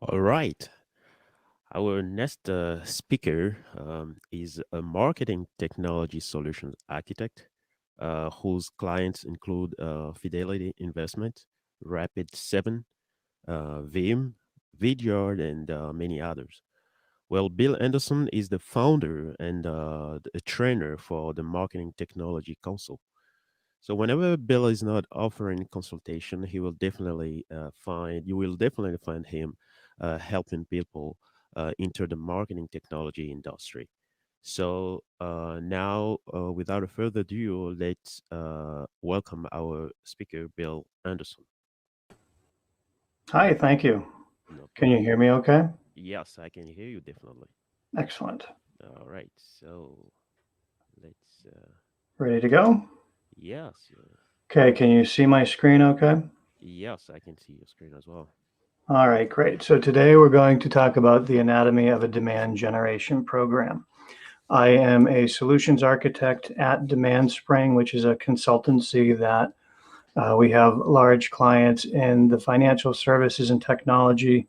All right. Our next speaker is a marketing technology solutions architect whose clients include Fidelity Investment, Rapid7, Vim, Vidyard, and many others. Well, Bill Anderson is the founder and a trainer for the Marketing Technology Council. So whenever Bill is not offering consultation, you will definitely find him helping people enter the marketing technology industry. So now, without a further ado, let's welcome our speaker, Bill Anderson. Hi, thank you. No Can you problem. hear me okay? Yes, I can hear you definitely. Excellent. All right, so let's. Ready to go? Yes, Okay, can you see my screen okay? yes, I can see your screen as well. All right, great. So today we're going to talk about the anatomy of a demand generation program. I am a solutions architect at Demand Spring, which is a consultancy that we have large clients in the financial services and technology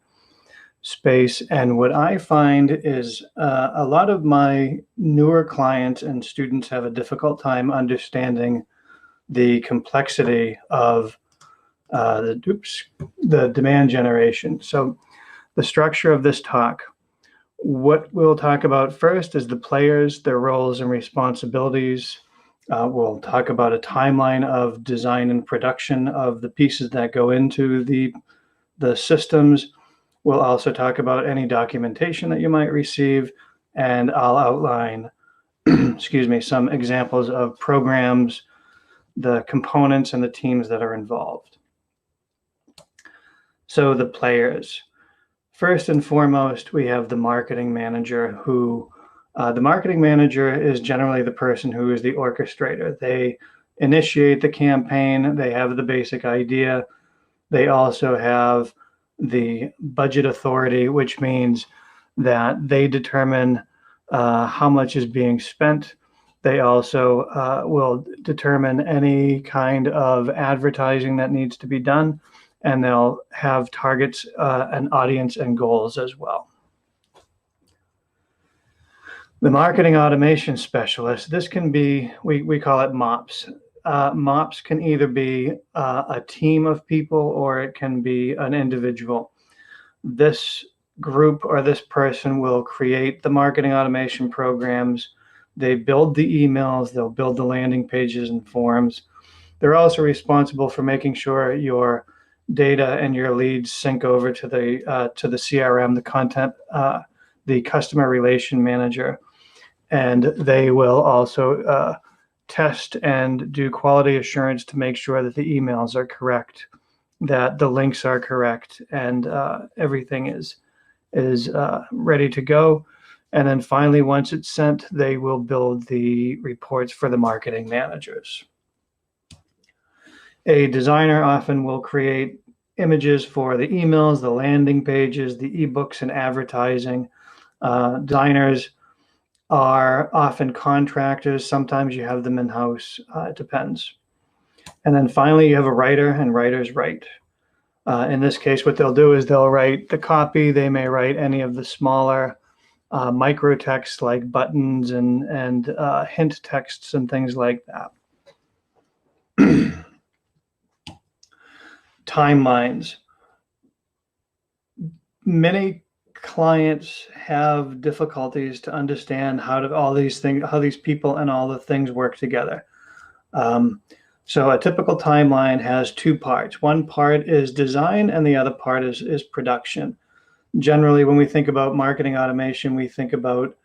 space. And what I find is a lot of my newer clients and students have a difficult time understanding the complexity of the demand generation. So the structure of this talk, what we'll talk about first is the players, their roles and responsibilities. We'll talk about a timeline of design and production of the pieces that go into the systems. We'll also talk about any documentation that you might receive, and I'll outline, excuse me, some examples of programs, the components, and the teams that are involved. So the players. First and foremost, we have the marketing manager who, the marketing manager is generally the person who is the orchestrator. They initiate the campaign, they have the basic idea. They also have the budget authority, which means that they determine how much is being spent. They also will determine any kind of advertising that needs to be done, and they'll have targets, an audience, and goals as well. The marketing automation specialist, this can be, we call it MOPS. MOPS can either be a team of people or it can be an individual. This group or this person will create the marketing automation programs. They build the emails, they'll build the landing pages and forms. They're also responsible for making sure your data and your leads sync over to the CRM, the content, the customer relation manager, and they will also test and do quality assurance to make sure that the emails are correct, that the links are correct, and everything is ready to go. And then finally, once it's sent, they will build the reports for the marketing managers. A designer often will create images for the emails, the landing pages, the ebooks, and advertising. Designers are often contractors. Sometimes you have them in-house. It depends. And then finally, you have a writer, and writers write. In this case, what they'll do is they'll write the copy. They may write any of the smaller micro text like buttons and hint texts and things like that. Timelines. Many clients have difficulties to understand how these people and all the things work together. So a typical timeline has two parts. One part is design and the other part is production. Generally, when we think about marketing automation, we think about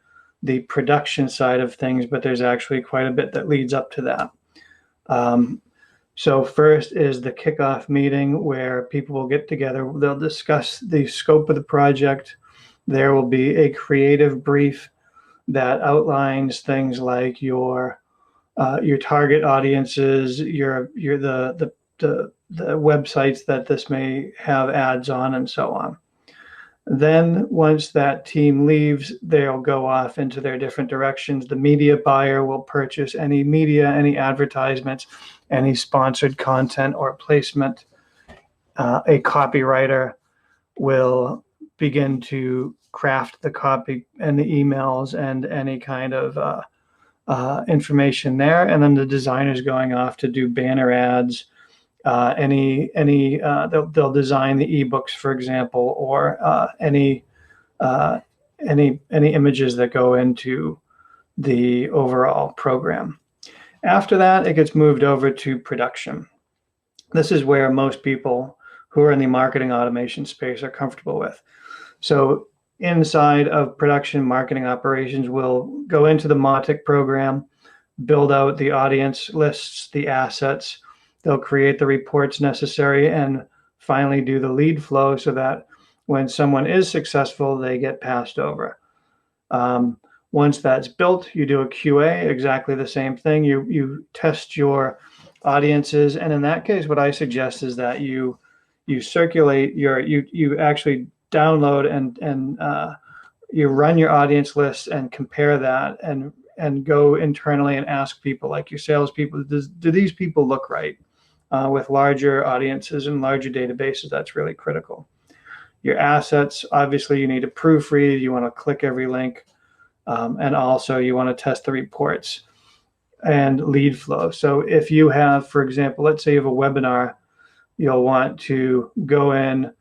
the production side of things, but there's actually quite a bit that leads up to that. So first is the kickoff meeting where people will get together. They'll discuss the scope of the project. There will be a creative brief that outlines things like your target audiences, the websites that this may have ads on, and so on. Then once that team leaves, they'll go off into their different directions. The media buyer will purchase any media, any advertisements, any sponsored content or placement. A copywriter will begin to craft the copy and the emails and any kind of information there, and then the designer's going off to do banner ads. They'll design the ebooks, for example, or any images that go into the overall program. After that, it gets moved over to production. This is where most people who are in the marketing automation space are comfortable with. So inside of production, marketing operations will go into the Mautic program, build out the audience lists, the assets. They'll create the reports necessary and finally do the lead flow so that when someone is successful, they get passed over. Once that's built, you do a QA, exactly the same thing. You test your audiences, and in that case, what I suggest is that you circulate you actually download and you run your audience lists and compare that and go internally and ask people, like your salespeople, do these people look right? With larger audiences and larger databases, that's really critical. Your assets, obviously, you need to proofread. You want to click every link. And also you want to test the reports and lead flow. So if you have, for example, let's say you have a webinar, you'll want to go in,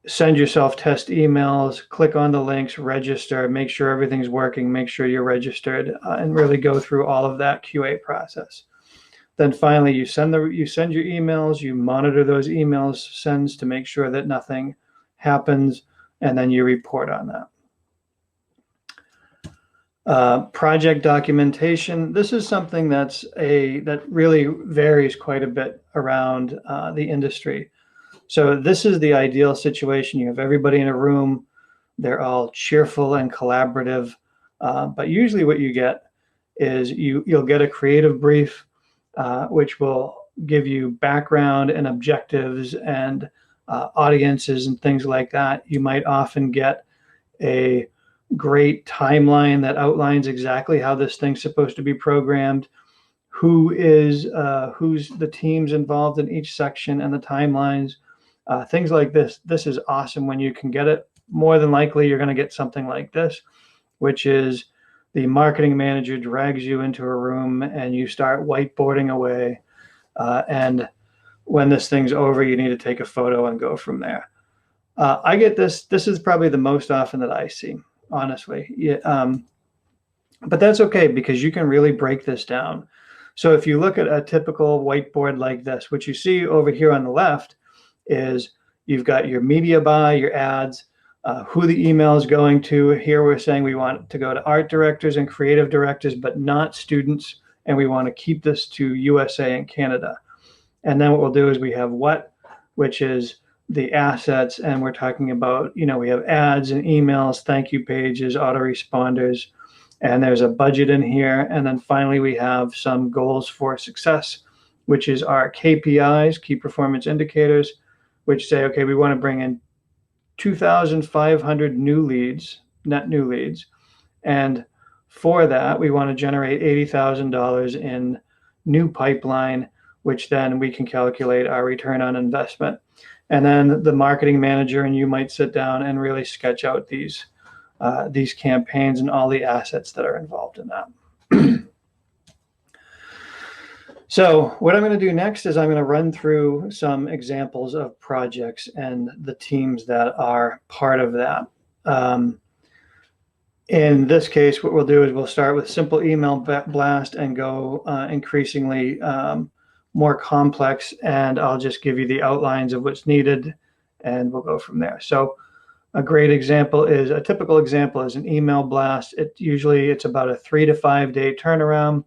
send yourself test emails, click on the links, register, make sure everything's working, make sure you're registered, and really go through all of that QA process. Then finally, you send your emails, you monitor those emails sends to make sure that nothing happens, and then you report on that. Project documentation. This is something that really varies quite a bit around the industry. So this is the ideal situation. You have everybody in a room. They're all cheerful and collaborative. But usually what you get is you'll get a creative brief, which will give you background and objectives and audiences and things like that. You might often get a great timeline that outlines exactly how this thing's supposed to be programmed, who's the teams involved in each section and the timelines, things like this. This is awesome when you can get it. More than likely, you're going to get something like this, which is the marketing manager drags you into a room and you start whiteboarding away. And when this thing's over, you need to take a photo and go from there. I get this. This is probably the most often that I see, honestly. Yeah, but that's okay because you can really break this down. So if you look at a typical whiteboard like this, what you see over here on the left is you've got your media buy, your ads, who the email is going to. Here we're saying we want to go to art directors and creative directors, but not students, and we want to keep this to USA and Canada. And then what we'll do is we have what, which is the assets, and we're talking about, we have ads and emails, thank you pages, autoresponders, and there's a budget in here. And then finally, we have some goals for success, which is our KPIs, key performance indicators, which say, okay, we want to bring in 2,500 new leads, net new leads. And for that, we want to generate $80,000 in new pipeline, which then we can calculate our return on investment. And then the marketing manager and you might sit down and really sketch out these campaigns and all the assets that are involved in that. So what I'm going to do next is I'm going to run through some examples of projects and the teams that are part of that. In this case, what we'll do is we'll start with simple email blast and go increasingly more complex, and I'll just give you the outlines of what's needed and we'll go from there. So a typical example is an email blast. It's about a 3 to 5 day turnaround.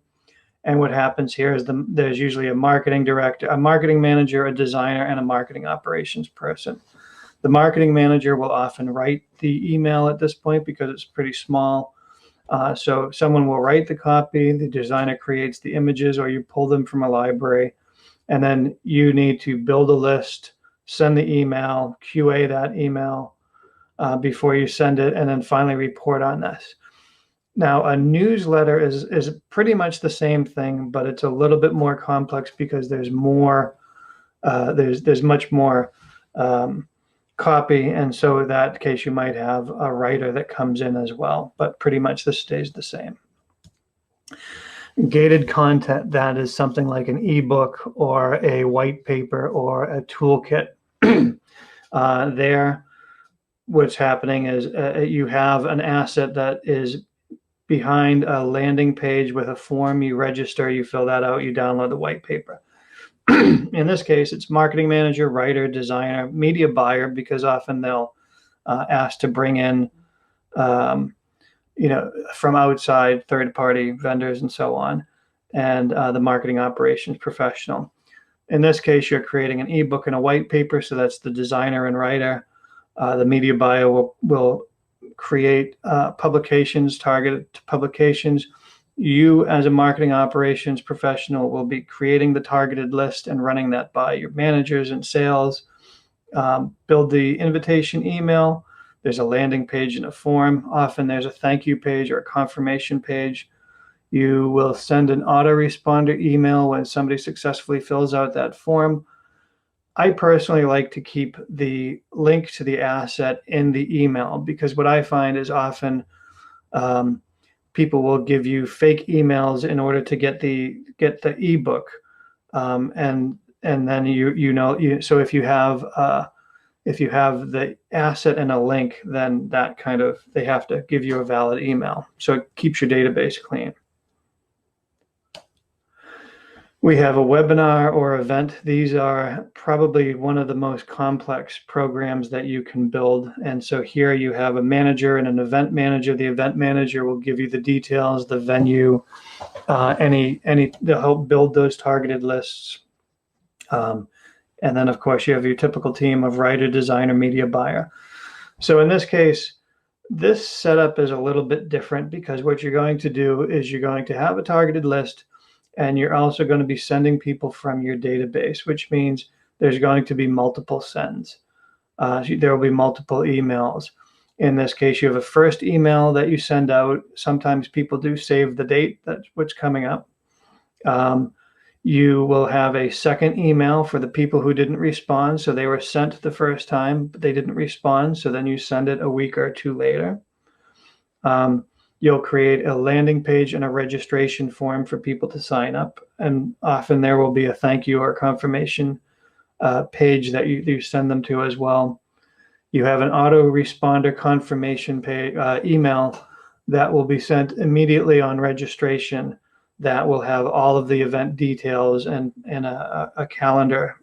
And what happens here is there's usually a marketing director, a marketing manager, a designer, and a marketing operations person. The marketing manager will often write the email at this point because it's pretty small. So someone will write the copy, the designer creates the images, or you pull them from a library, and then you need to build a list, send the email, QA that email before you send it, and then finally report on this. Now, a newsletter is pretty much the same thing, but it's a little bit more complex because there's much more copy, and so in that case you might have a writer that comes in as well, but pretty much this stays the same. Gated content, that is something like an ebook or a white paper or a toolkit. There, what's happening is you have an asset that is behind a landing page with a form. You register, you fill that out, you download the white paper. In this case, it's marketing manager, writer, designer, media buyer, because often they'll ask to bring in from outside third-party vendors and so on, and the marketing operations professional. In this case, you're creating an ebook and a white paper, so that's the designer and writer. The media buyer will create publications, targeted publications. You, as a marketing operations professional, will be creating the targeted list and running that by your managers and sales. Build the invitation email. There's a landing page and a form. Often there's a thank you page or a confirmation page. You will send an autoresponder email when somebody successfully fills out that form. I personally like to keep the link to the asset in the email, because what I find is often people will give you fake emails in order to get the ebook, and then so if you have the asset and a link, then that kind of, they have to give you a valid email, so it keeps your database clean. We have a webinar or event. These are probably one of the most complex programs that you can build. And so here you have a manager and an event manager. The event manager will give you the details, the venue, they'll help build those targeted lists. And then, of course, you have your typical team of writer, designer, media buyer. So in this case, this setup is a little bit different, because what you're going to do is you're going to have a targeted list, and you're also going to be sending people from your database, which means there's going to be multiple sends. There will be multiple emails. In this case, you have a first email that you send out. Sometimes people do save the date, that's what's coming up. You will have a second email for the people who didn't respond. So they were sent the first time, but they didn't respond. So then you send it a week or two later. You'll create a landing page and a registration form for people to sign up. And often there will be a thank you or confirmation page that you send them to as well. You have an autoresponder confirmation page, email that will be sent immediately on registration, that will have all of the event details and a calendar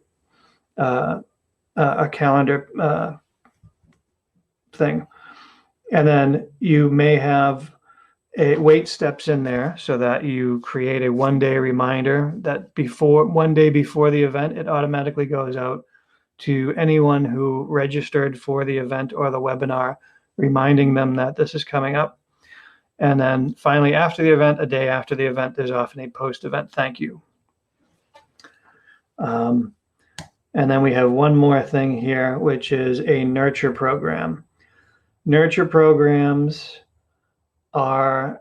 thing. And then you may have wait steps in there, so that you create a one-day reminder that one day before the event, it automatically goes out to anyone who registered for the event or the webinar, reminding them that this is coming up. And then finally, after the event, a day after the event, there's often a post-event thank you. And then we have one more thing here, which is a nurture program. Nurture programs are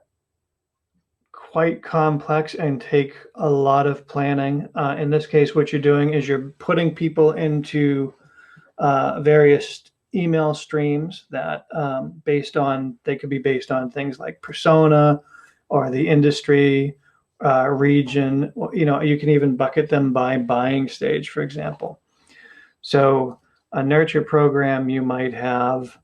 quite complex and take a lot of planning. In this case, what you're doing is you're putting people into various email streams that they could be based on things like persona or the industry, region. You can even bucket them by buying stage, for example. So a nurture program, you might have,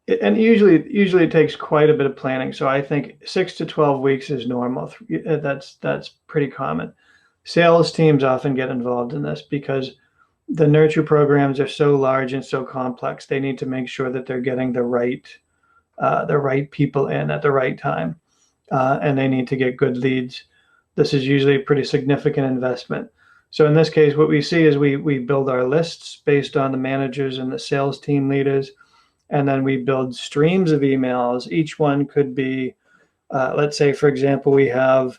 and usually it takes quite a bit of planning. So I think 6 to 12 weeks is normal. That's pretty common. Sales teams often get involved in this because the nurture programs are so large and so complex. They need to make sure that they're getting the right people in at the right time, and they need to get good leads. This is usually a pretty significant investment. So in this case, what we see is we build our lists based on the managers and the sales team leaders, and then we build streams of emails. Each one could be, let's say, for example, we have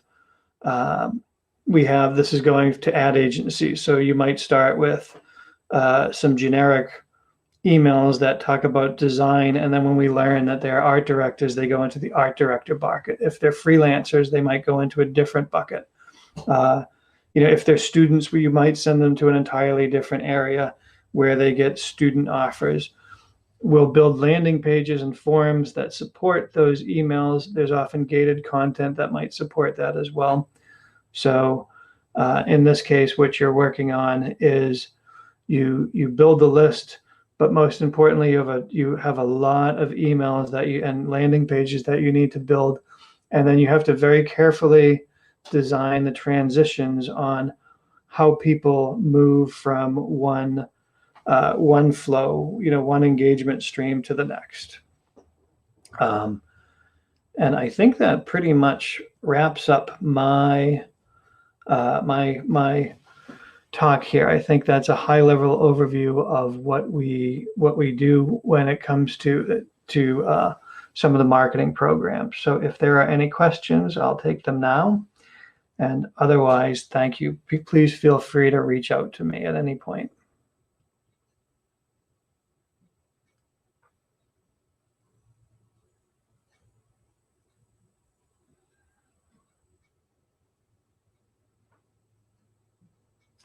this is going to ad agencies. So you might start with some generic emails that talk about design. And then when we learn that they're art directors, they go into the art director bucket. If they're freelancers, they might go into a different bucket. If they're students, you might send them to an entirely different area. where they get student offers. We'll build landing pages and forums that support those emails. There's often gated content that might support that as well. So in this case, what you're working on is you build the list, but most importantly, you have a lot of emails that you and landing pages that you need to build, and then you have to very carefully design the transitions on how people move from one flow, one engagement stream to the next. And I think that pretty much wraps up my talk here. I think that's a high level overview of what we do when it comes to some of the marketing programs. So if there are any questions, I'll take them now. And otherwise, thank you. Please feel free to reach out to me at any point.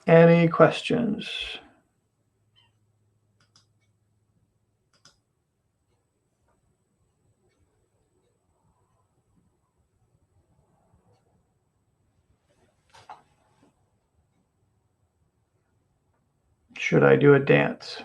Any questions? Should I do a dance?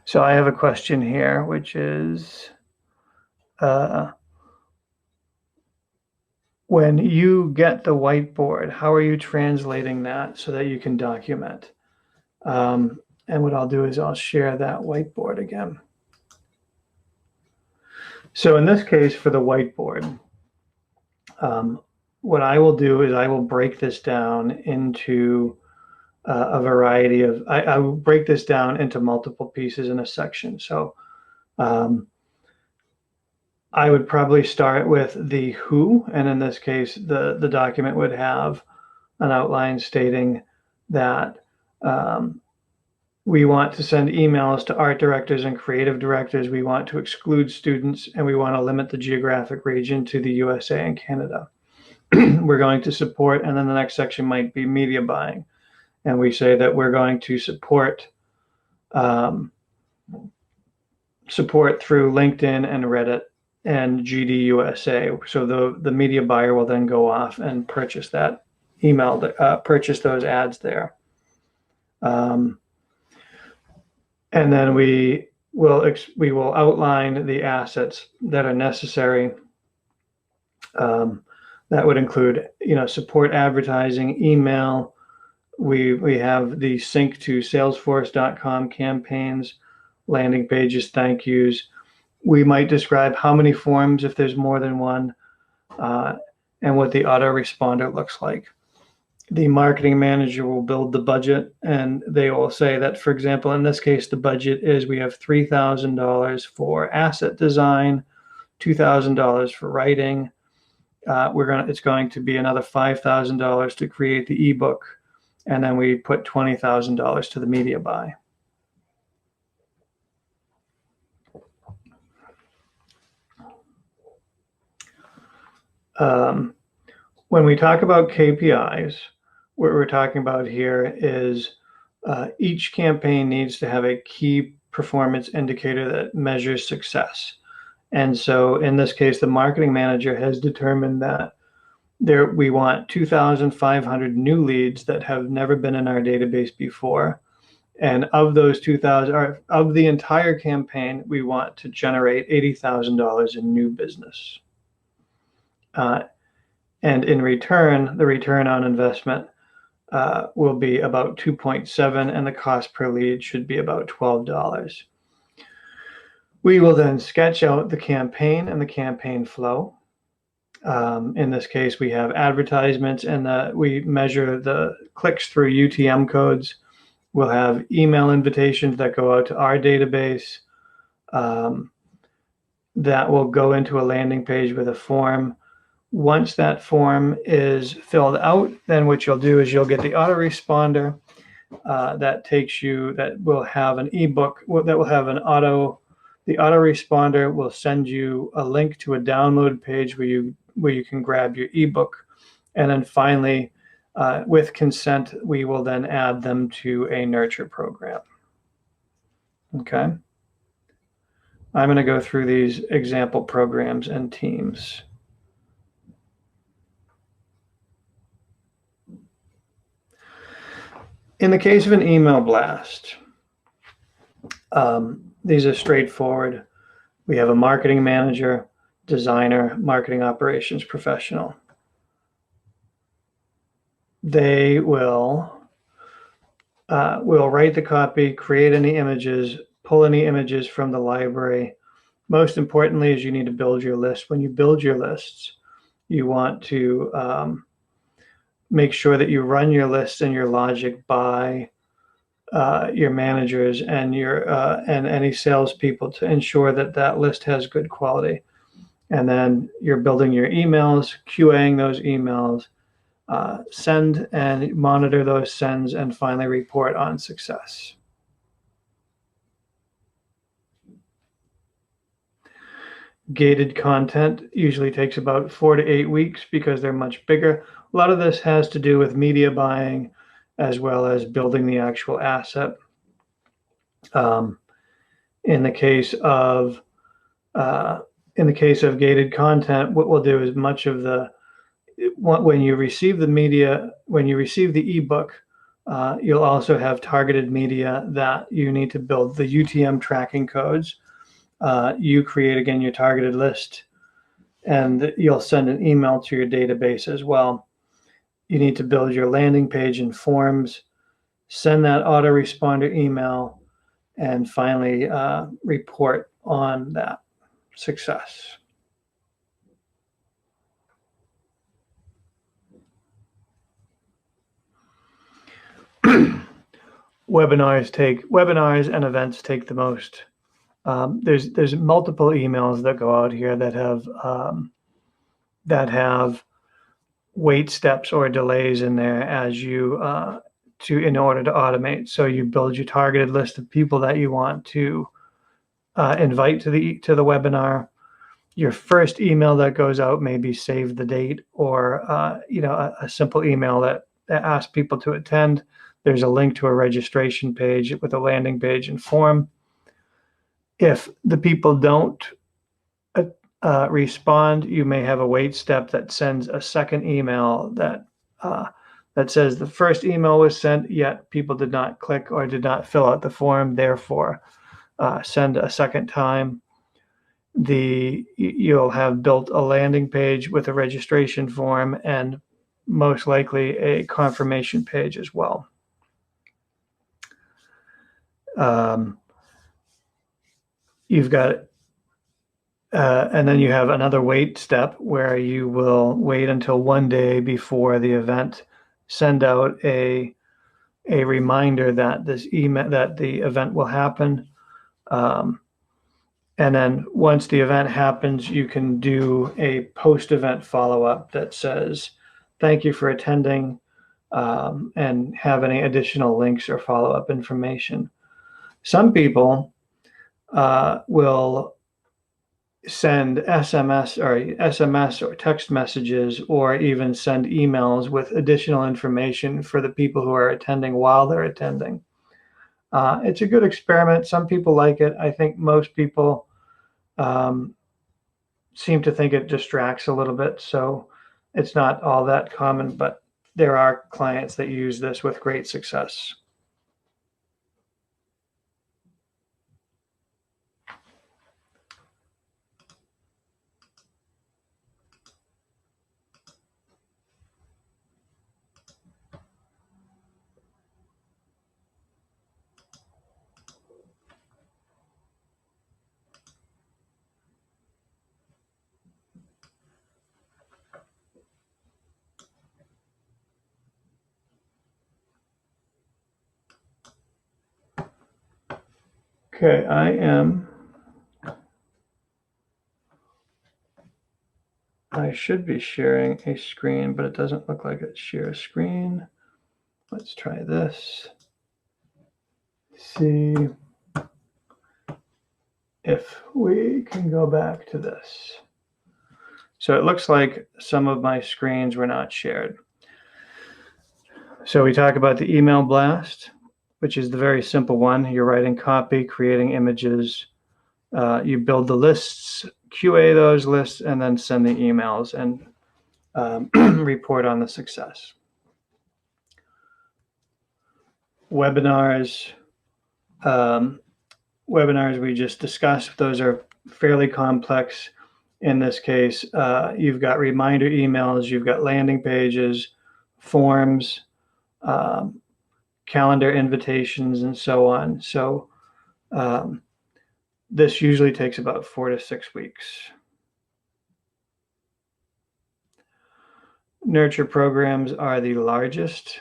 So I have a question here, which is, when you get the whiteboard, how are you translating that so that you can document? And what I'll do is I'll share that whiteboard again. So in this case, for the whiteboard, what I will do is I will break this down into a variety of, I will break this down into multiple pieces in a section. So I would probably start with the who, and in this case, the document would have an outline stating that we want to send emails to art directors and creative directors. We want to exclude students, and we want to limit the geographic region to the USA and Canada. We're going to support, and then the next section might be media buying. And we say that we're going to support through LinkedIn and Reddit and GDUSA. So the media buyer will then go off and purchase that email, purchase those ads there. And then we will outline the assets that are necessary. That would include, support advertising, email. We have the sync to Salesforce.com campaigns, landing pages, thank yous. We might describe how many forms if there's more than one, and what the autoresponder looks like. The marketing manager will build the budget, and they will say that, for example, in this case, the budget is we have $3,000 for asset design, $2,000 for writing. It's going to be another $5,000 to create the ebook, and then we put $20,000 to the media buy. When we talk about KPIs, what we're talking about here is each campaign needs to have a key performance indicator that measures success. And so in this case, the marketing manager has determined that we want 2,500 new leads that have never been in our database before. And of those 2,000, or of the entire campaign, we want to generate $80,000 in new business. And in return, the return on investment will be about 2.7, and the cost per lead should be about $12. We will then sketch out the campaign and the campaign flow. In this case, we have advertisements, and we measure the clicks through UTM codes. We'll have email invitations that go out to our database that will go into a landing page with a form. Once that form is filled out, then what you'll do is you'll get the autoresponder that will have an ebook that will have the autoresponder will send you a link to a download page where you can grab your ebook. And then finally, with consent, we will then add them to a nurture program. Okay. I'm going to go through these example programs and teams. In the case of an email blast, these are straightforward. We have a marketing manager, designer, marketing operations professional. They will write the copy, create any images, pull any images from the library. Most importantly is you need to build your list. When you build your lists, you want to make sure that you run your lists and your logic by your managers and and any salespeople to ensure that that list has good quality. And then you're building your emails, QAing those emails, send and monitor those sends, and finally report on success. Gated content usually takes about 4 to 8 weeks because they're much bigger. A lot of this has to do with media buying as well as building the actual asset. In the case of gated content, what we'll do is when you receive the media, when you receive the ebook, you'll also have targeted media that you need to build the UTM tracking codes. You create again your targeted list, and you'll send an email to your database as well. You need to build your landing page and forms, send that autoresponder email, and finally report on that success. Webinars and events take the most. There's multiple emails that go out here that have wait steps or delays in there as in order to automate. So you build your targeted list of people that you want to invite to the webinar. Your first email that goes out may be save the date, or a simple email that asks people to attend. There's a link to a registration page with a landing page and form. If the people don't respond, you may have a wait step that sends a second email that says the first email was sent, yet people did not click or did not fill out the form. Therefore, send a second time. You'll have built a landing page with a registration form and most likely a confirmation page as well. You've got and then you have another wait step where you will wait until one day before the event, send out a reminder that the event will happen. And then once the event happens, you can do a post-event follow-up that says, thank you for attending, and have any additional links or follow-up information. Some people will send SMS or text messages, or even send emails with additional information for the people who are attending while they're attending. It's a good experiment. Some people like it. I think most people seem to think it distracts a little bit. So It's not all that common, but there are clients that use this with great success. Okay, I should be sharing a screen, but it doesn't look like it shares screen. Let's try this. See if we can go back to this. So it looks like some of my screens were not shared. So we talk about the email blast, which is the very simple one. You're writing copy, creating images. You build the lists, QA those lists, and then send the emails and report on the success. Webinars, webinars we just discussed, those are fairly complex. In this case, you've got reminder emails, you've got landing pages, forms, calendar invitations, and so on. So this usually takes about 4 to 6 weeks. Nurture programs are the largest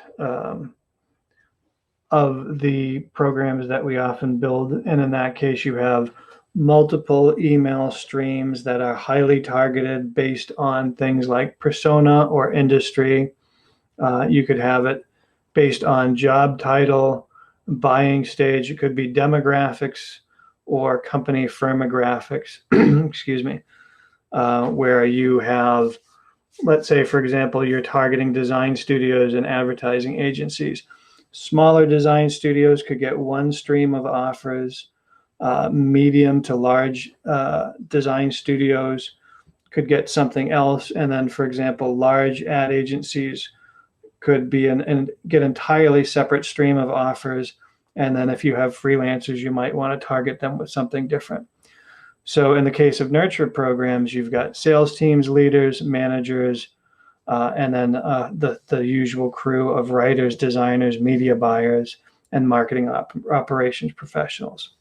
of the programs that we often build. And in that case, you have multiple email streams that are highly targeted based on things like persona or industry. You could have it based on job title, buying stage. It could be demographics or company firmographics, excuse me, where you have, let's say, for example, you're targeting design studios and advertising agencies. Smaller design studios could get one stream of offers. Medium to large design studios could get something else. And then, for example, large ad agencies could be and get entirely separate stream of offers. And then if you have freelancers, you might want to target them with something different. So in the case of nurture programs, you've got sales teams, leaders, managers, and then the usual crew of writers, designers, media buyers, and marketing operations professionals.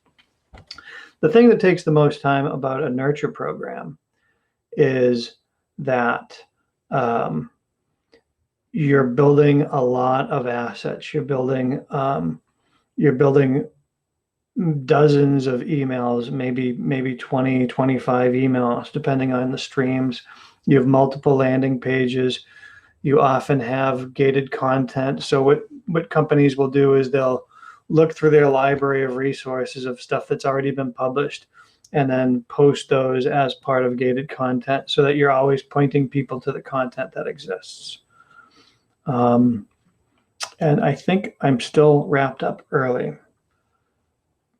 The thing that takes the most time about a nurture program is that you're building a lot of assets. You're building dozens of emails, maybe 20, 25 emails, depending on the streams. You have multiple landing pages. You often have gated content. So what companies will do is they'll look through their library of resources of stuff that's already been published and then post those as part of gated content so that you're always pointing people to the content that exists. And I think I'm still wrapped up early.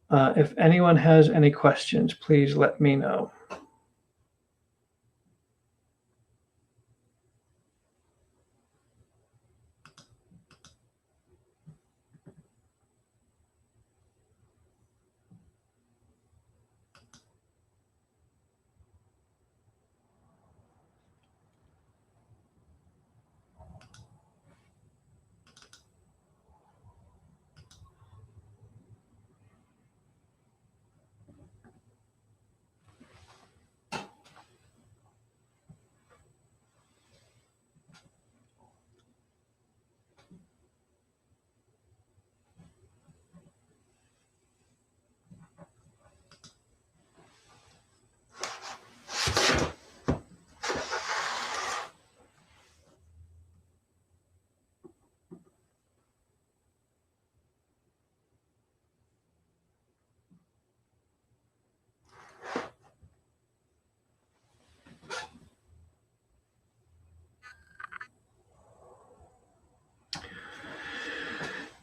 If anyone has any questions, please let me know.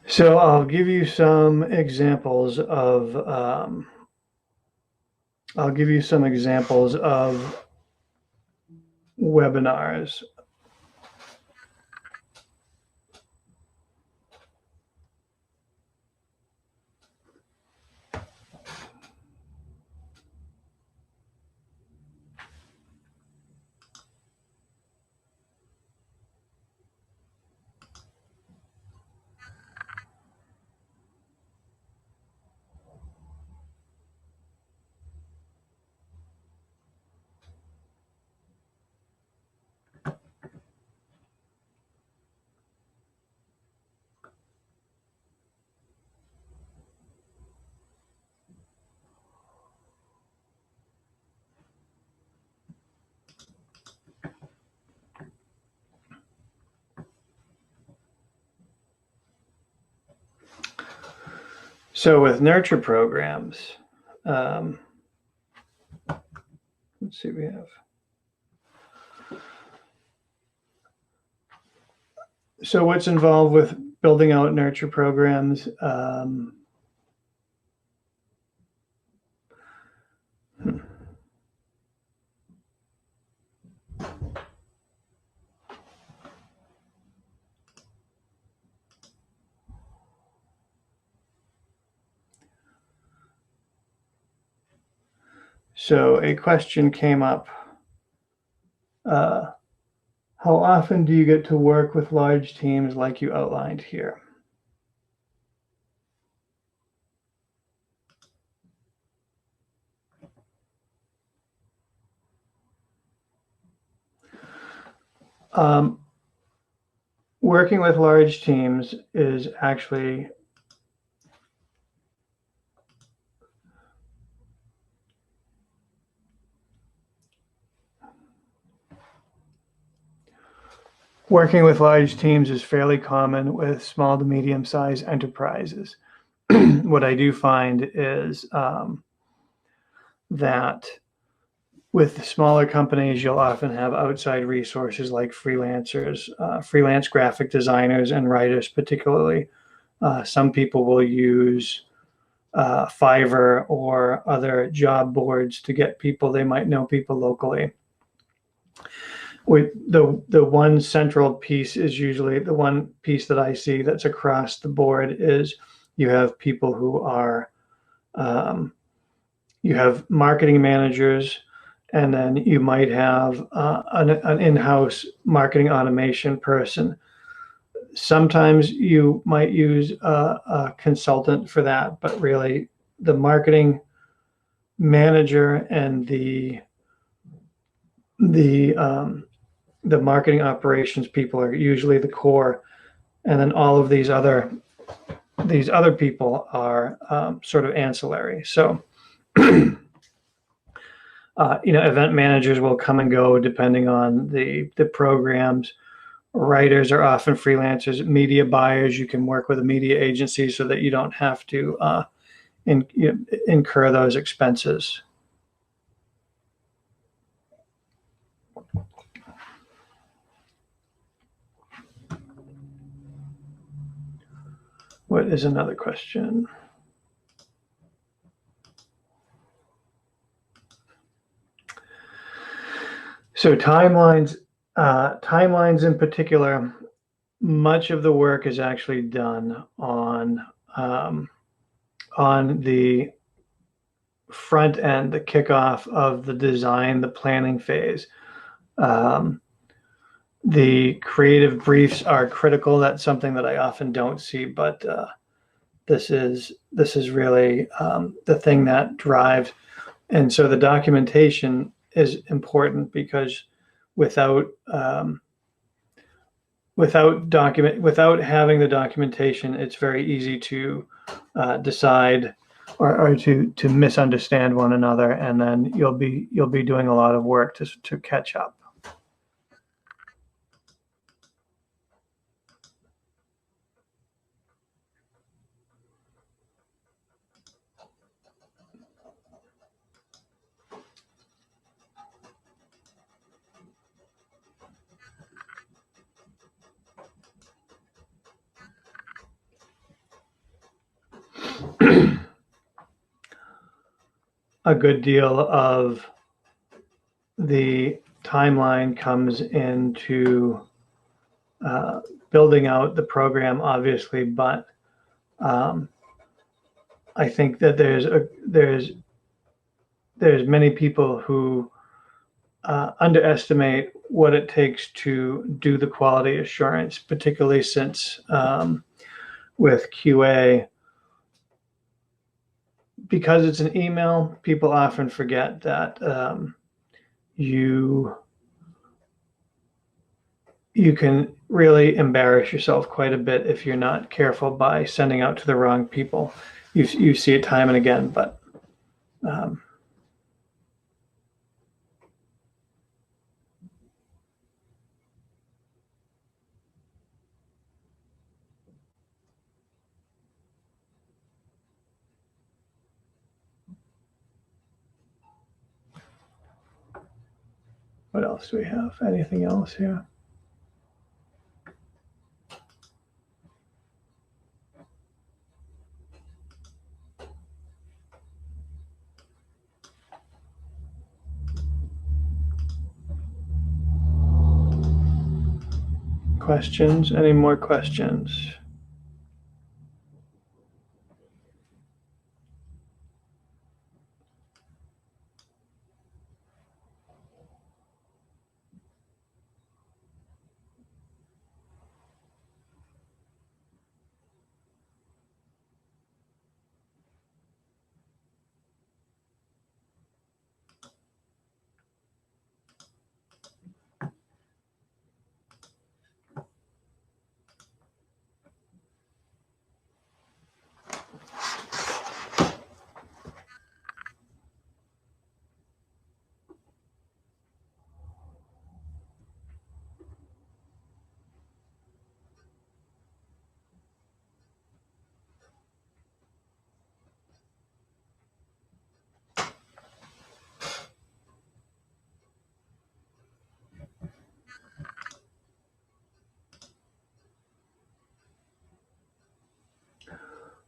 So I'll give you some examples of webinars. So with nurture programs, let's see, we have. So what's involved with building out nurture programs? So a question came up. How often do you get to work with large teams like you outlined here? Working with large teams is actually working with large teams is fairly common with small to medium-sized enterprises. What I do find is that with smaller companies, you'll often have outside resources like freelancers, freelance graphic designers, and writers, particularly. Some people will use Fiverr or other job boards to get people. They might know people locally. The one central piece is usually the one piece that I see that's across the board is you have people who are you have marketing managers, and then you might have an in-house marketing automation person. Sometimes you might use a consultant for that, but really the marketing manager and the marketing operations people are usually the core, and then all of these other people are sort of ancillary. So, event managers will come and go depending on the programs. Writers are often freelancers. Media buyers, you can work with a media agency so that you don't have to incur those expenses. What is another question? So timelines in particular, much of the work is actually done on the front end, the kickoff of the design, the planning phase. The creative briefs are critical. That's something that I often don't see, but this is really the thing that drives. And so the documentation is important because without having the documentation, it's very easy to decide or to misunderstand one another, and then you'll be doing a lot of work to catch up. A good deal of the timeline comes into building out the program, obviously, but I think that there's many people who underestimate what it takes to do the quality assurance, particularly since with QA, because it's an email, people often forget that you can really embarrass yourself quite a bit if you're not careful by sending out to the wrong people. You see it time and again, but What else do we have? Anything else here? Questions? Any more questions?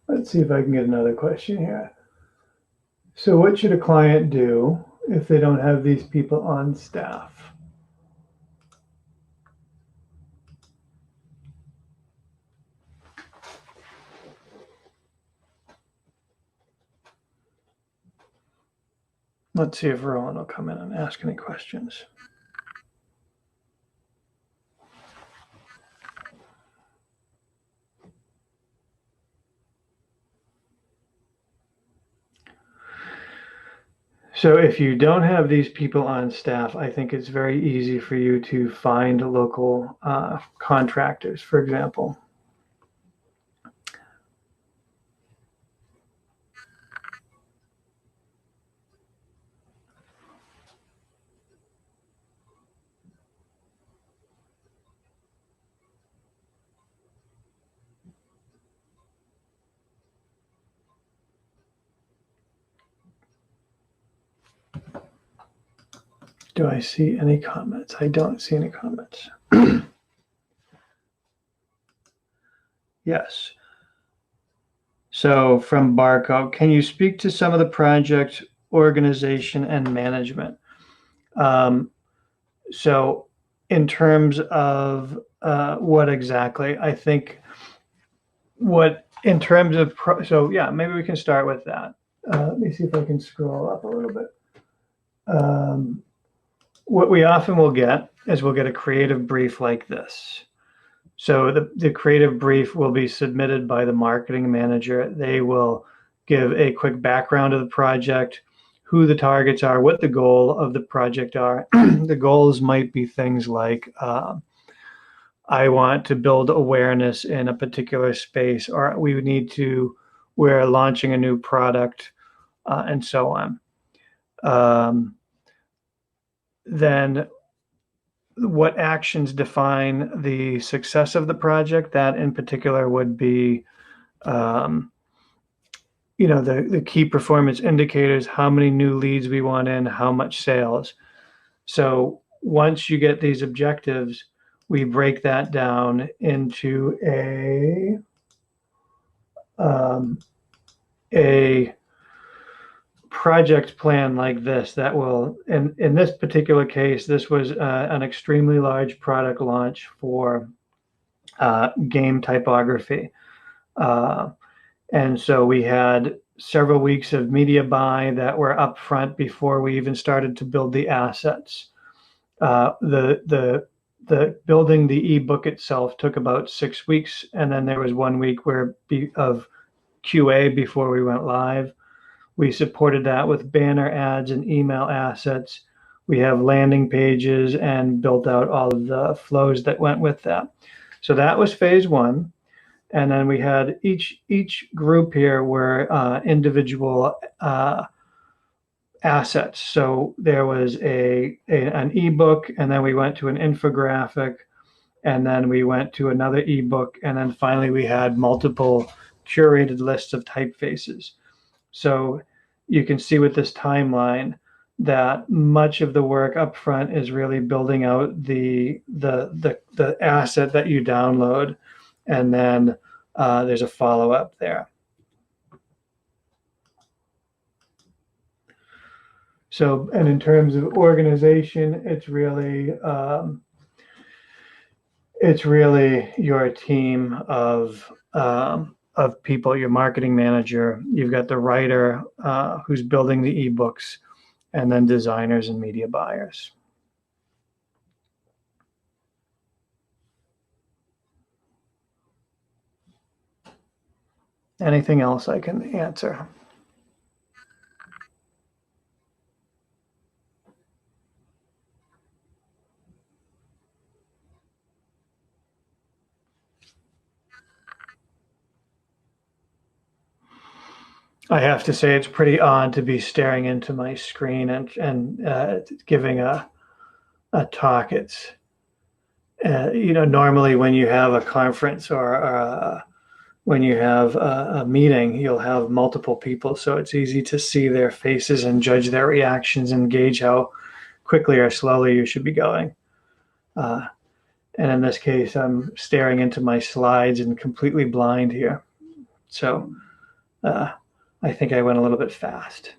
Let's see if I can get another question here. So what should a client do if they don't have these people on staff? Let's see if Rowan will come in and ask any questions. So if you don't have these people on staff, I think it's very easy for you to find local contractors, for example. Do I see any comments? I don't see any comments. Yes. So from Barco, can you speak to some of the project organization and management? So in terms of what exactly, I think what in terms of, so yeah, maybe we can start with that. Let me see if I can scroll up a little bit. What we often will get is we'll get a creative brief like this. So the creative brief will be submitted by the marketing manager. They will give a quick background of the project, who the targets are, what the goal of the project are. The goals might be things like, I want to build awareness in a particular space, or we're launching a new product, and so on. Then what actions define the success of the project? That in particular would be, the key performance indicators, how many new leads we want in, how much sales. So once you get these objectives, we break that down into a project plan like this that will, in this particular case, this was an extremely large product launch for game typography. And so we had several weeks of media buy that were upfront before we even started to build the assets. The building the ebook itself took about 6 weeks, and then there was 1 week of QA before we went live. We supported that with banner ads and email assets. We have landing pages and built out all of the flows that went with that. So that was phase one. And then we had each group here were individual assets. So there was an ebook, and then we went to an infographic, and then we went to another ebook, and then finally we had multiple curated lists of typefaces. So you can see with this timeline, that much of the work up front is really building out the asset that you download, and then there's a follow up there. So, and in terms of organization, it's really your team of people. Your marketing manager, you've got the writer who's building the ebooks, and then designers and media buyers. Anything else I can answer? I have to say it's pretty odd to be staring into my screen and giving a talk. It's normally when you have a conference or when you have a meeting, you'll have multiple people, so it's easy to see their faces and judge their reactions and gauge how quickly or slowly you should be going. And in this case, I'm staring into my slides and completely blind here. So I think I went a little bit fast.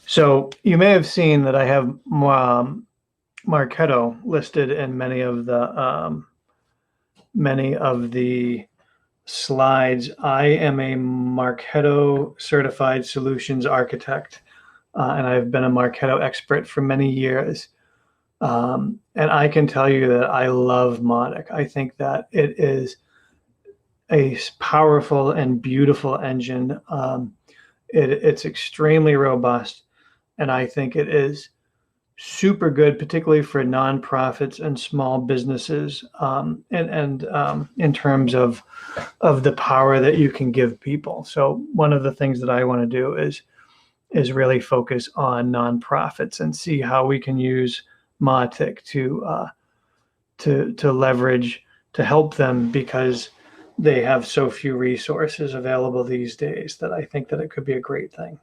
So you may have seen that I have Marketo listed in many of the slides. I am a Marketo certified solutions architect, and I've been a Marketo expert for many years. And I can tell you that I love Mautic. I think that it is a powerful and beautiful engine. It's extremely robust, and I think it is super good, particularly for nonprofits and small businesses, and in terms of the power that you can give people. So one of the things that I want to do is really focus on nonprofits and see how we can use Mautic to leverage to help them, because they have so few resources available these days that I think that it could be a great thing.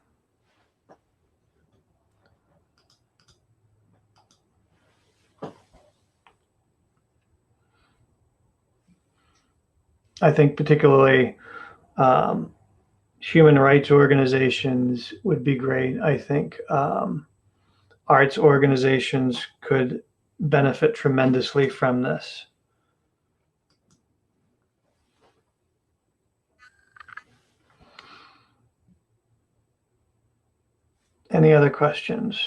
I think particularly human rights organizations would be great. I think arts organizations could benefit tremendously from this. Any other questions?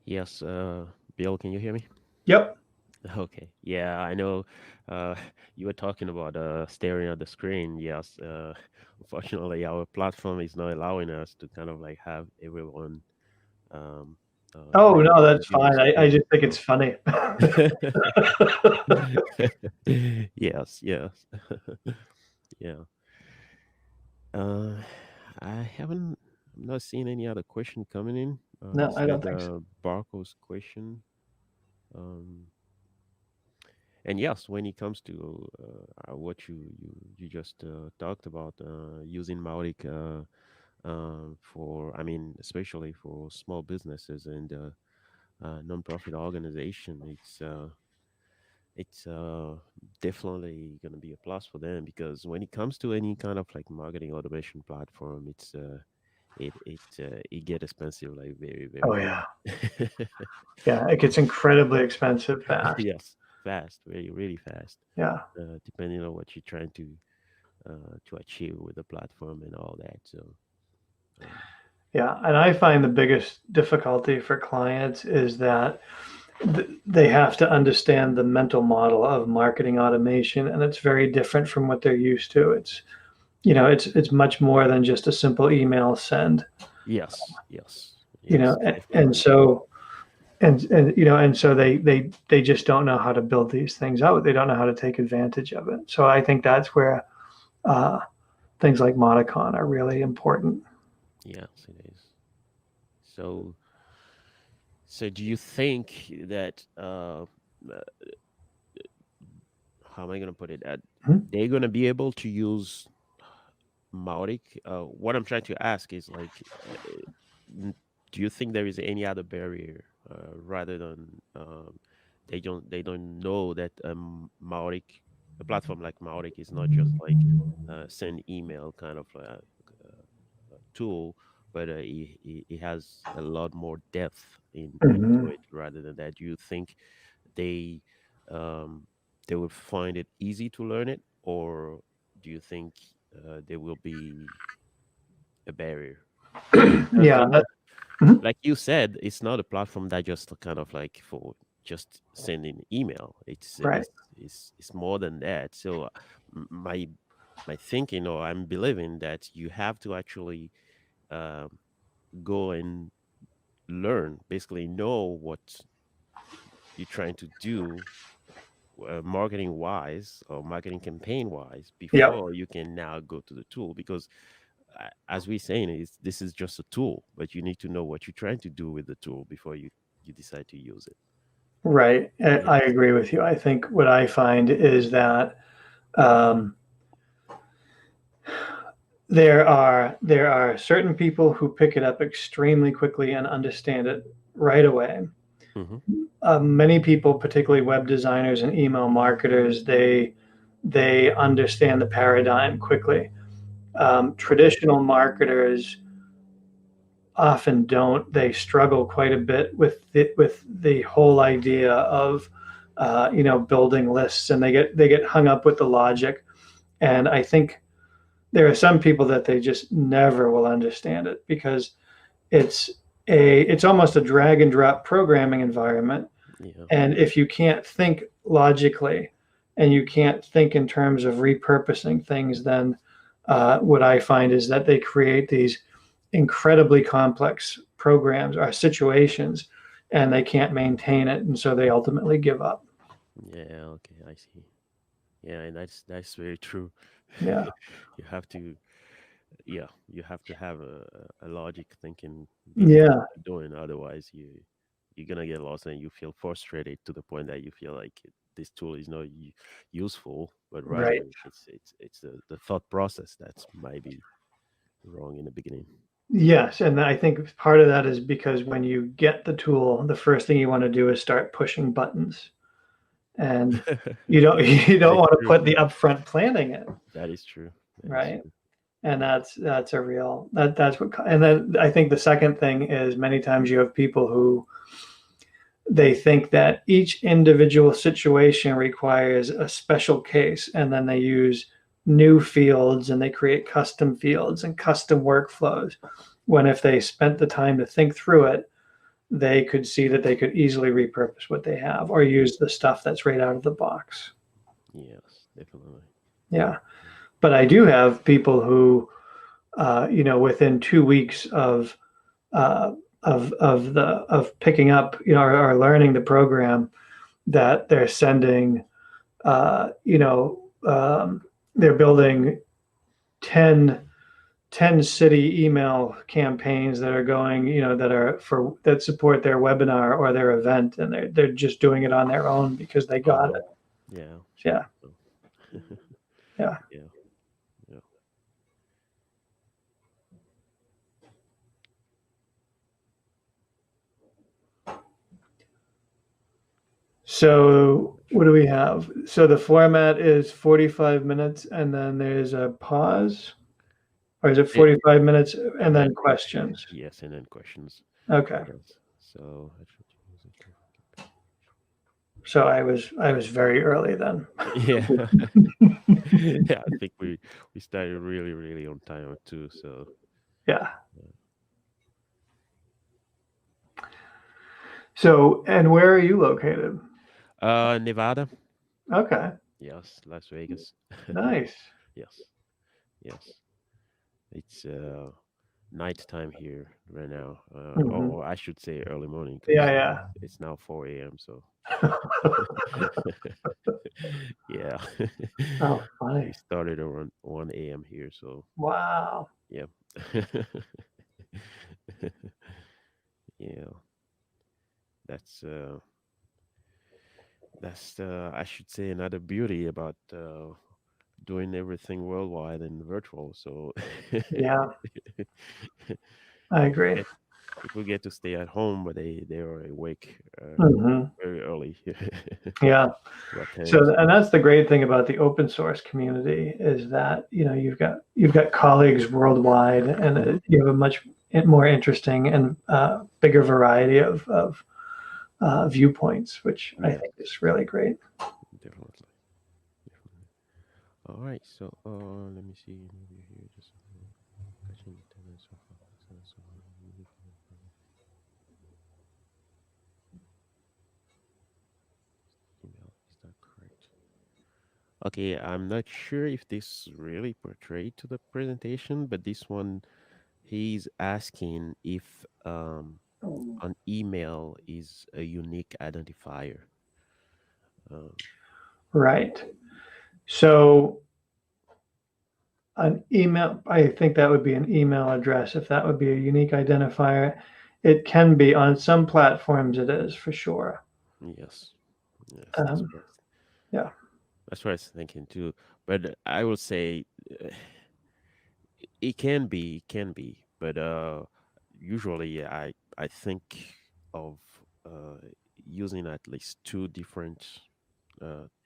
Yes, Bill, can you hear me? Yep. Okay. Yeah, I know you were talking about staring at the screen. Yes, unfortunately, our platform is not allowing us to kind of like have everyone um, Oh view no, that's view the fine. I screen. just think it's funny. Yes, yes. Yeah. Uh, I haven't, I'm not seeing any other question coming in. I No, I see don't think so. Barco's question. Um, and yes, when it comes to what you just talked about, using Mautic for, I mean, especially for small businesses and nonprofit organization, it's definitely going to be a plus for them, because when it comes to any kind of like marketing automation platform, it get expensive like very Oh very yeah, quick. yeah. It gets incredibly expensive fast. Yes, fast, really really fast. Yeah, Depending on what you're trying to achieve with the platform and all that. So um, yeah. And I find the biggest difficulty for clients is that they have to understand the mental model of marketing automation, and it's very different from what they're used to. It's much more than just a simple email send. yes, yes, You yes, know, and definitely. so and and so they just don't know how to build these things out. They don't know how to take advantage of it. So I think that's where uh, things like MautiCon are really important. Yes, it is. So, so do you think that how am I going to put it? Mhm. They're going to be able to use Mautic. What I'm trying to ask is like, n- do you think there is any other barrier rather than they don't know that Mautic, a platform like Mautic is not just like send email kind of tool, but it has a lot more depth into Mhm. it rather than that. Do you think they um, they will find it easy to learn it, or do you think there will be a barrier? Because Yeah. Mhm. like you said, it's not a platform that just kind of like for just sending email. It's Right. it's it's more than that. So my thinking, or I'm believing that you have to actually um, go and learn, basically know what you're trying to do marketing wise or marketing campaign wise Yep. before you can now go to the tool, because as we're saying is this is just a tool, but you need to know what you're trying to do with the tool before you decide to use it. Right. I Yes. agree with you. I think what I find is that um, there are certain people who pick it up extremely quickly and understand it right away. Hmm. Many people, particularly web designers and email marketers, they understand the paradigm quickly. Okay. Traditional marketers often don't. They struggle quite a bit with the whole idea of building lists, and they get hung up with the logic. And I think there are some people that they just never will understand it because it's it's almost a drag and drop programming environment. Yeah. And if you can't think logically and you can't think in terms of repurposing things, then what I find is that they create these incredibly complex programs or situations and they can't maintain it. And so they ultimately give up. Yeah. Okay. I see. Yeah, and that's very true. Yeah. You have to, yeah, you have to have a logic thinking behind what Yeah. you're doing. Otherwise, you're gonna get lost and you feel frustrated to the point that you feel like this tool is not useful, but Right. rather it's the thought process that's might be wrong in the beginning. Yes. And I think part of that is because when you get the tool, the first thing you want to do is start pushing buttons. And you don't you That don't is want to true. put the upfront planning in, That is true. That is right? true. And that's a real that's what. And then I think the second thing is many times you have people who they think that each individual situation requires a special case, and then they use new fields and they create custom fields and custom workflows, when if they spent the time to think through it, they could see that they could easily repurpose what they have or use the stuff that's right out of the box. Yes, definitely. Yeah. But I do have people who within 2 weeks uh, of picking up, or learning the program, that they're sending, uh, you know, um, they're building 10, 10 city email campaigns that are going, that support their webinar or their event, and they're just doing it on their own because they Oh got it. wow. Yeah. Yeah, Oh. yeah. Yeah. Yeah. So what do we have? So the format is 45 minutes and then there's a pause, or is it It, 45 minutes and and then then questions? yes, and then questions. Okay. Yes. So I try to use it. So I was very early then. Yeah. Yeah, I think we started really, really on time too. So Yeah. So, and where are you located? Nevada. Okay. Yes, Las Vegas. Nice. Yes. Yes. It's nighttime here right now, Hmm. or I should say early morning Yeah, because yeah. it's now 4 a.m. So yeah, Oh, we funny. started around 1 a.m. here. So Wow. yeah, yeah, that's uh, that's I should say another beauty about doing everything worldwide and virtual. So Yeah, I agree. get people get to stay at home, but they are awake Hmm. very early Yeah. to So, attend. and that's the great thing about the open source community is that you've got colleagues worldwide, and Hmm. you have a much more interesting and bigger variety of viewpoints, which I Yeah, think is really great. definitely. Definitely. All right, so let me see maybe here just catching attendance of email. Is that correct? Okay, I'm not sure if this really portrayed to the presentation, but this one he's asking if an email is a unique identifier. Um, Right. So an email, I think that would be an email address if that would be a unique identifier. It can be on some platforms, it is for sure. yes, yes, Um, yeah. that's what I was thinking too. But I will say it can be, but usually I think of uh, using at least two different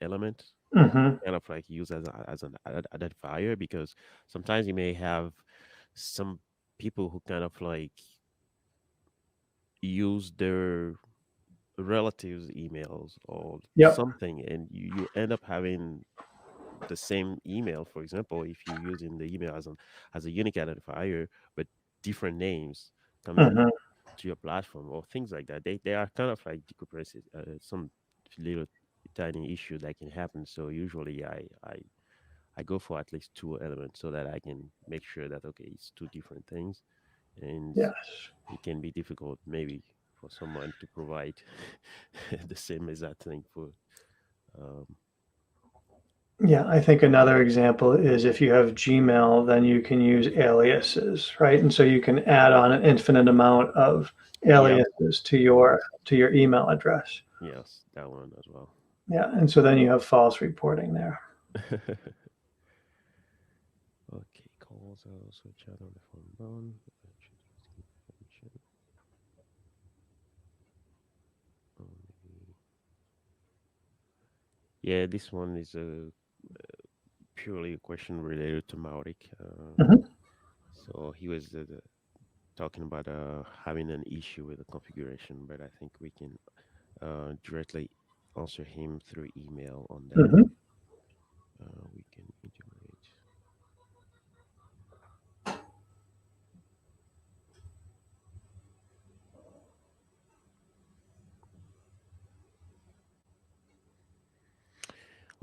elements, Hmm. kind of like use as an identifier, because sometimes you may have some people who kind of like use their relatives' emails or Yep. something, and you end up having the same email. For example, if you're using the email as a unique identifier, but different names coming Hmm. to your platform or things like that, they are kind of like decompressed. Some little tiny issue that can happen. So usually I go for at least two elements so that I can make sure that okay, it's two different things, and Yes. it can be difficult maybe for someone to provide the same exact thing for um, Yeah, I think another example is if you have Gmail, then you can use aliases, right? And so you can add on an infinite amount of yeah, aliases to your yes, email address. yes, that one as well. Yeah, and so then you have false reporting there. Okay, calls are also chat on the phone bone. Yeah, this one is a purely a question related to Mautic. Mhm. So he was talking about having an issue with the configuration, but I think we can directly answer him through email on that. Mhm. We can integrate.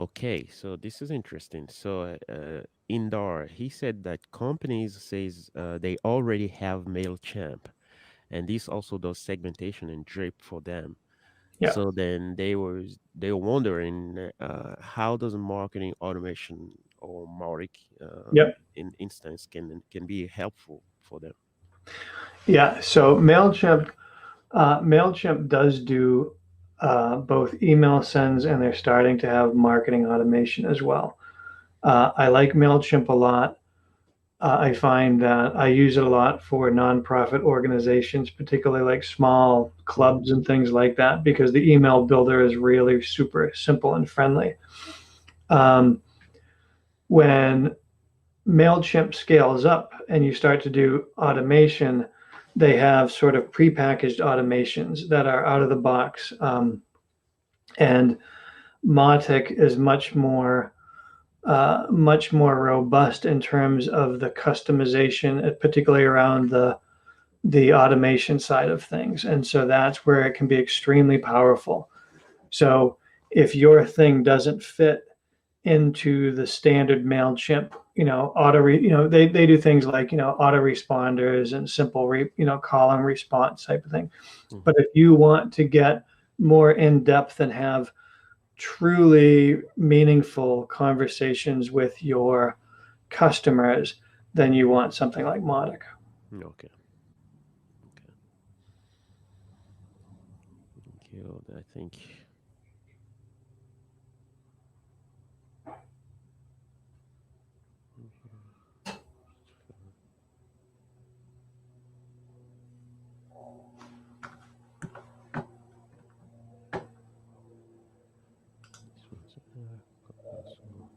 Okay, so this is interesting. So Indar, he said that companies says they already have MailChimp, and this also does segmentation and drip for them. Yeah. So then they were wondering how does marketing automation or Mautic Yep. in instance can be helpful for them. Yeah. So Mailchimp does do both email sends, and they're starting to have marketing automation as well. I like Mailchimp a lot. I find that I use it a lot for nonprofit organizations, particularly like small Hmm. clubs and things like that, because the email builder is really super simple and friendly. Um, when MailChimp scales up and you start to do automation, they have sort of prepackaged automations that are out of the box. And Mautic is much more robust in terms of the customization, particularly around the automation side of things. And so that's where it can be extremely powerful. So if your thing doesn't fit into the standard MailChimp, they do things like, autoresponders and simple, call and response type of thing. Hmm. But if you want to get more in depth and have truly meaningful conversations with your customers, then you want something like Mautic. Okay. Okay. Good. I think. This one's proposal.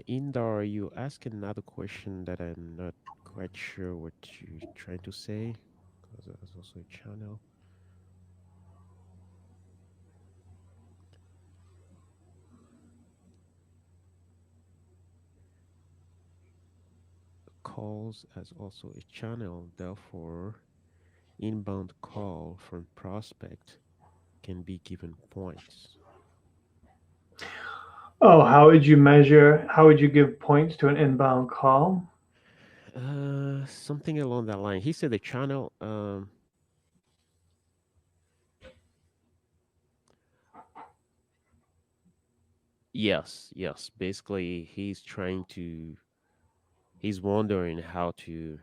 Indar, you asked another question that I'm not quite sure what you're trying to say, because there's also a channel. Calls as also a channel, therefore, inbound call from prospect can be given points. Oh, how would you give points to an inbound call? Something along that line. He said the channel, yes, yes. Basically, he's wondering how to,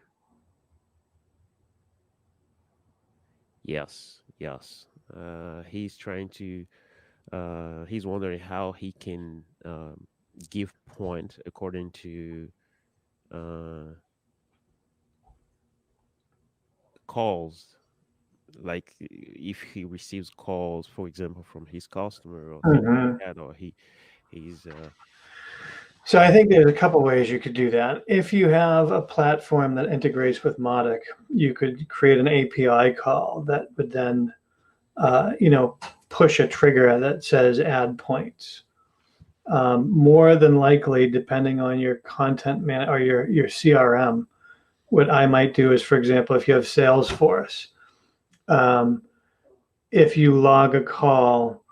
yes, yes. He's trying to, he's wondering how he can give point according to uh, calls. Like if he receives calls, for example, from his customer or things like Mhm. that, or he's So I think there's a couple ways you could do that. If you have a platform that integrates with Mautic, you could create an API call that would then, uh, you know, push a trigger that says add points. More than likely, depending on your content man or your CRM, what I might do is, for example, if you have Salesforce, um, if you log a call,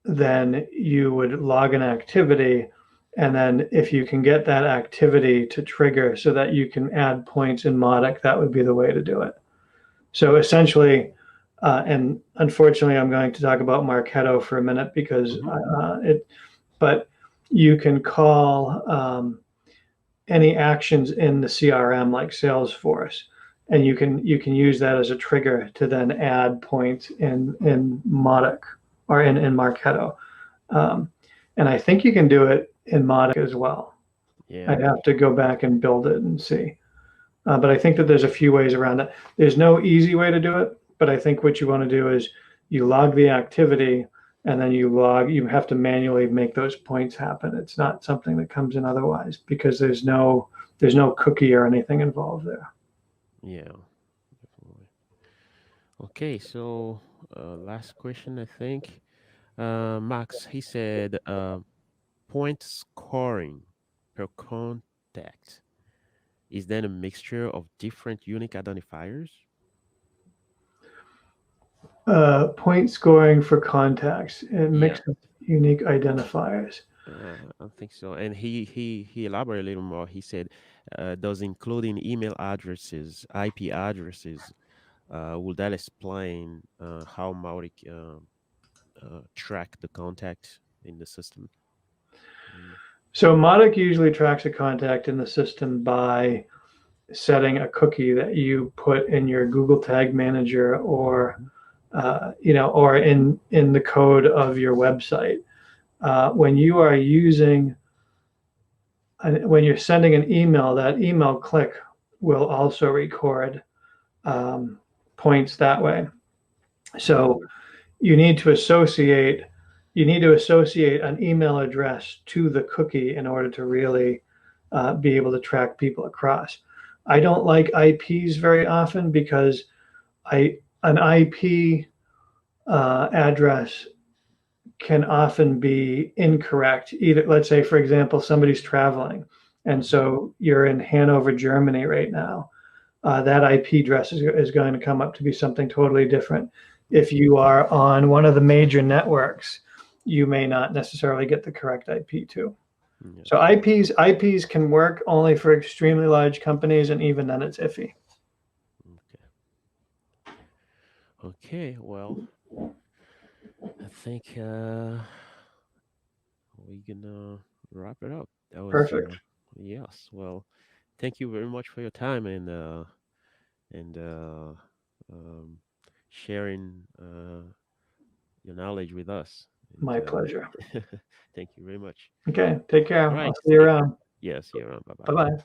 then you would log an activity. And then if you can get that activity to trigger so that you can add points in Mautic, that would be the way to do it. So essentially, and unfortunately, I'm going to talk about Marketo for a minute because mhm, but you can call any actions in the CRM like Salesforce, and you can use that as a trigger to then add points in Mautic or in Marketo. Um, and I think you can do it in Mautic as well. yeah, I'd have to go back and build it and see. But I think that there's a few ways around it. There's no easy way to do it, but I think what you want to do is you log the activity and then you have to manually make those points happen. It's not something that comes in otherwise because there's no cookie or anything involved there. yeah, definitely. Okay, so last question, I think. Max, he said, point scoring per contact is then a mixture of different unique identifiers? Point scoring for contacts, a Yeah, mix of unique identifiers. I think so. And he elaborated a little more. He said, does including email addresses, IP addresses, will that explain how Mautic track the contact in the system? Mm, So Mautic usually tracks a contact in the system by setting a cookie that you put in your Google Tag Manager or mhm, or in the code of your website. When you are using when you're sending an email, that email click will also record um, points that way. So mm, you need to associate an email address to the cookie in order to really be able to track people across. I don't like IPs very often because an IP address can often be incorrect. Either, let's say, for example, somebody's traveling, and mhm, so you're in Hanover, Germany right now. that IP address is going to come up to be something totally different. If you are on one of the major networks, you may not necessarily get the correct IP too. So Okay. IPs can work only for extremely large companies, and even then it's iffy. Okay. Okay. Well, I think we're gonna wrap it up. That was Perfect. yes. Well, thank you very much for your time and um, sharing your knowledge with us. And My pleasure. thank you very much. Okay, take care. All I'll right. see you Take care. around. Yes. Yeah. Bye Bye bye. bye.